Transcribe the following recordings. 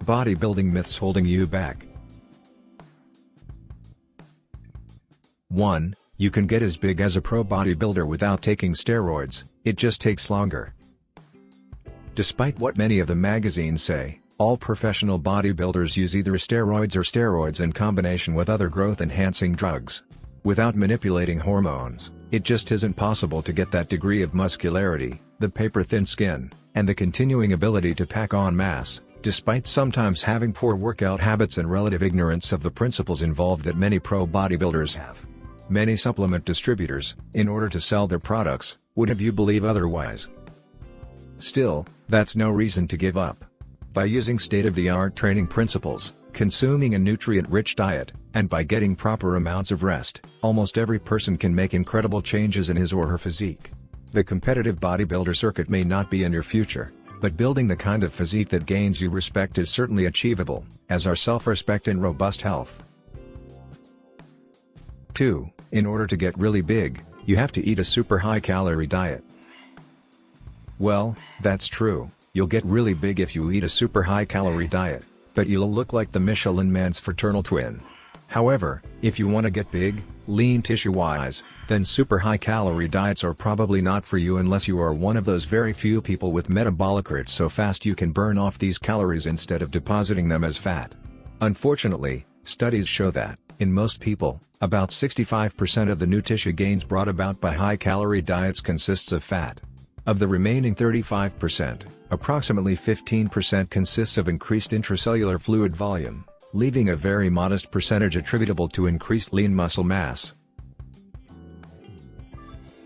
Bodybuilding myths holding you back. 1. You can get as big as a pro bodybuilder without taking steroids, it just takes longer. Despite what many of the magazines say, all professional bodybuilders use either steroids or steroids in combination with other growth-enhancing drugs. Without manipulating hormones, it just isn't possible to get that degree of muscularity, the paper-thin skin, and the continuing ability to pack on mass, despite sometimes having poor workout habits and relative ignorance of the principles involved that many pro bodybuilders have. Many supplement distributors, in order to sell their products, would have you believe otherwise. Still, that's no reason to give up. By using state-of-the-art training principles, consuming a nutrient-rich diet, and by getting proper amounts of rest, almost every person can make incredible changes in his or her physique. The competitive bodybuilder circuit may not be in your future, but building the kind of physique that gains you respect is certainly achievable, as are self-respect and robust health. 2. In order to get really big, you have to eat a super high-calorie diet. Well, that's true, you'll get really big if you eat a super high-calorie diet, but you'll look like the Michelin Man's fraternal twin. However, if you want to get big, lean tissue-wise, then super high-calorie diets are probably not for you unless you are one of those very few people with metabolic rates so fast you can burn off these calories instead of depositing them as fat. Unfortunately, studies show that, in most people, about 65% of the new tissue gains brought about by high-calorie diets consists of fat. Of the remaining 35%, approximately 15% consists of increased intracellular fluid volume, leaving a very modest percentage attributable to increased lean muscle mass.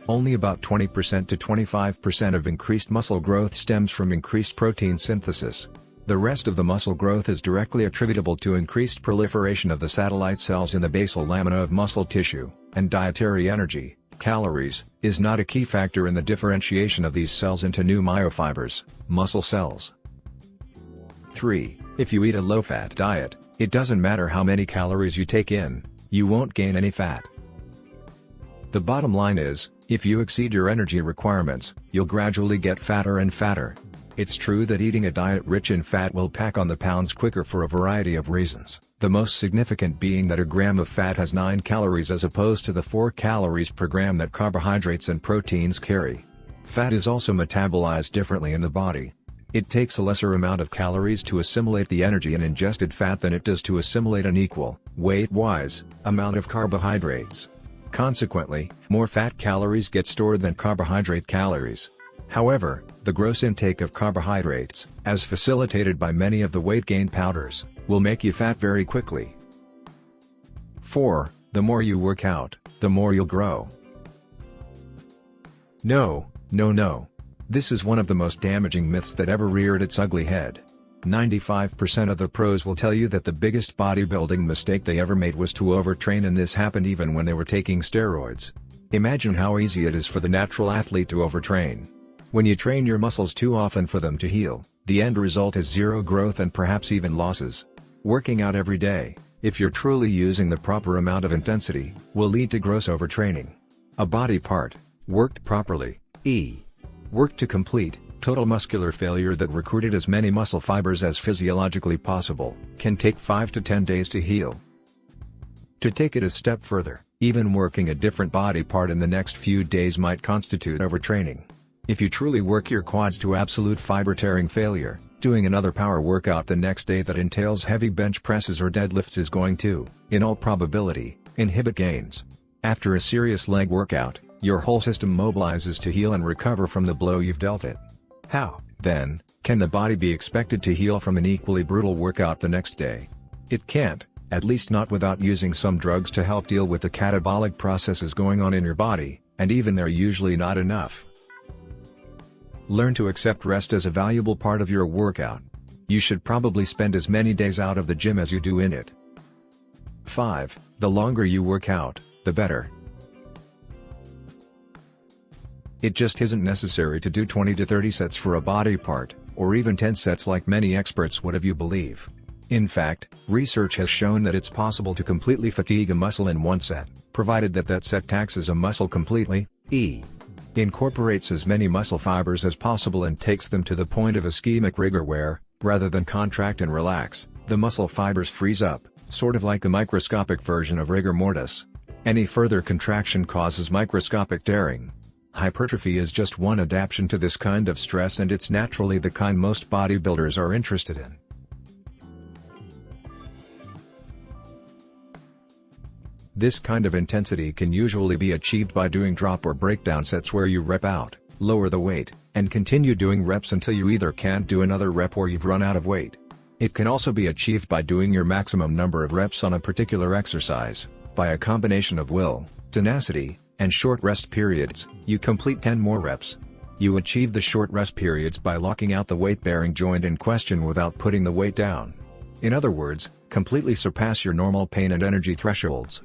Only about 20% to 25% of increased muscle growth stems from increased protein synthesis. The rest of the muscle growth is directly attributable to increased proliferation of the satellite cells in the basal lamina of muscle tissue, and dietary energy, calories, is not a key factor in the differentiation of these cells into new myofibers, muscle cells. 3. If you eat a low-fat diet, it doesn't matter how many calories you take in, you won't gain any fat. The bottom line is, if you exceed your energy requirements, you'll gradually get fatter and fatter. It's true that eating a diet rich in fat will pack on the pounds quicker for a variety of reasons, the most significant being that a gram of fat has 9 calories as opposed to the 4 calories per gram that carbohydrates and proteins carry. Fat is also metabolized differently in the body. It takes a lesser amount of calories to assimilate the energy in ingested fat than it does to assimilate an equal, weight-wise, amount of carbohydrates. Consequently, more fat calories get stored than carbohydrate calories. However, the gross intake of carbohydrates, as facilitated by many of the weight gain powders, will make you fat very quickly. 4. The more you work out, the more you'll grow. No. This is one of the most damaging myths that ever reared its ugly head. 95% of the pros will tell you that the biggest bodybuilding mistake they ever made was to overtrain, and this happened even when they were taking steroids. Imagine how easy it is for the natural athlete to overtrain. When you train your muscles too often for them to heal, the end result is zero growth and perhaps even losses. Working out every day, if you're truly using the proper amount of intensity, will lead to gross overtraining. A body part, worked properly, worked to complete, total muscular failure that recruited as many muscle fibers as physiologically possible, can take 5 to 10 days to heal. To take it a step further, even working a different body part in the next few days might constitute overtraining. If you truly work your quads to absolute fiber-tearing failure, doing another power workout the next day that entails heavy bench presses or deadlifts is going to, in all probability, inhibit gains. After a serious leg workout, your whole system mobilizes to heal and recover from the blow you've dealt it. How, then, can the body be expected to heal from an equally brutal workout the next day? It can't, at least not without using some drugs to help deal with the catabolic processes going on in your body, and even they're usually not enough. Learn to accept rest as a valuable part of your workout. You should probably spend as many days out of the gym as you do in it. 5. The longer you work out, the better. It just isn't necessary to do 20 to 30 sets for a body part, or even 10 sets like many experts would have you believe. In fact, research has shown that it's possible to completely fatigue a muscle in one set, provided that that set taxes a muscle completely, incorporates as many muscle fibers as possible and takes them to the point of ischemic rigor where, Rather than contract and relax, the muscle fibers freeze up, sort of like a microscopic version of rigor mortis. Any further contraction causes microscopic tearing. Hypertrophy is just one adaptation to this kind of stress, and it's naturally the kind most bodybuilders are interested in. This kind of intensity can usually be achieved by doing drop or breakdown sets where you rep out, lower the weight, and continue doing reps until you either can't do another rep or you've run out of weight. It can also be achieved by doing your maximum number of reps on a particular exercise. By a combination of will, tenacity, and short rest periods, you complete 10 more reps. You achieve the short rest periods by locking out the weight-bearing joint in question without putting the weight down. In other words, completely surpass your normal pain and energy thresholds.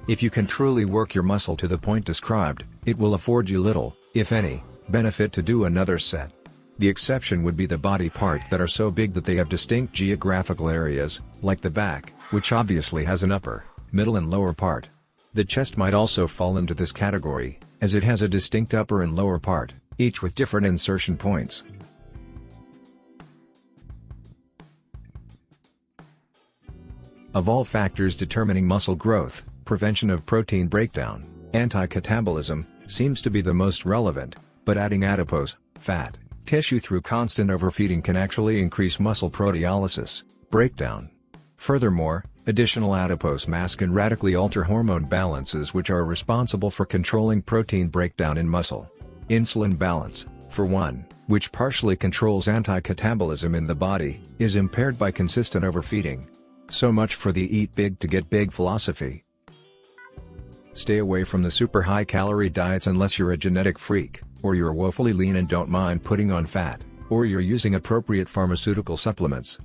If you can truly work your muscle to the point described, it will afford you little, if any, benefit to do another set. The exception would be the body parts that are so big that they have distinct geographical areas, like the back, which obviously has an upper, middle and lower part. The chest might also fall into this category, as it has a distinct upper and lower part, each with different insertion points. Of all factors determining muscle growth, prevention of protein breakdown, anti-catabolism, seems to be the most relevant, but adding adipose, fat, tissue through constant overfeeding can actually increase muscle proteolysis, breakdown. Furthermore, additional adipose mass can radically alter hormone balances which are responsible for controlling protein breakdown in muscle. Insulin balance, for one, which partially controls anti-catabolism in the body, is impaired by consistent overfeeding. So much for the eat big to get big philosophy. Stay away from the super high-calorie diets unless you're a genetic freak, or you're woefully lean and don't mind putting on fat, or you're using appropriate pharmaceutical supplements.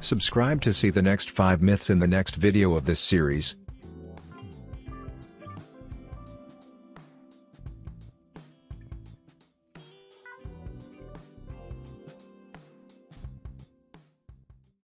Subscribe to see the next 5 myths in the next video of this series.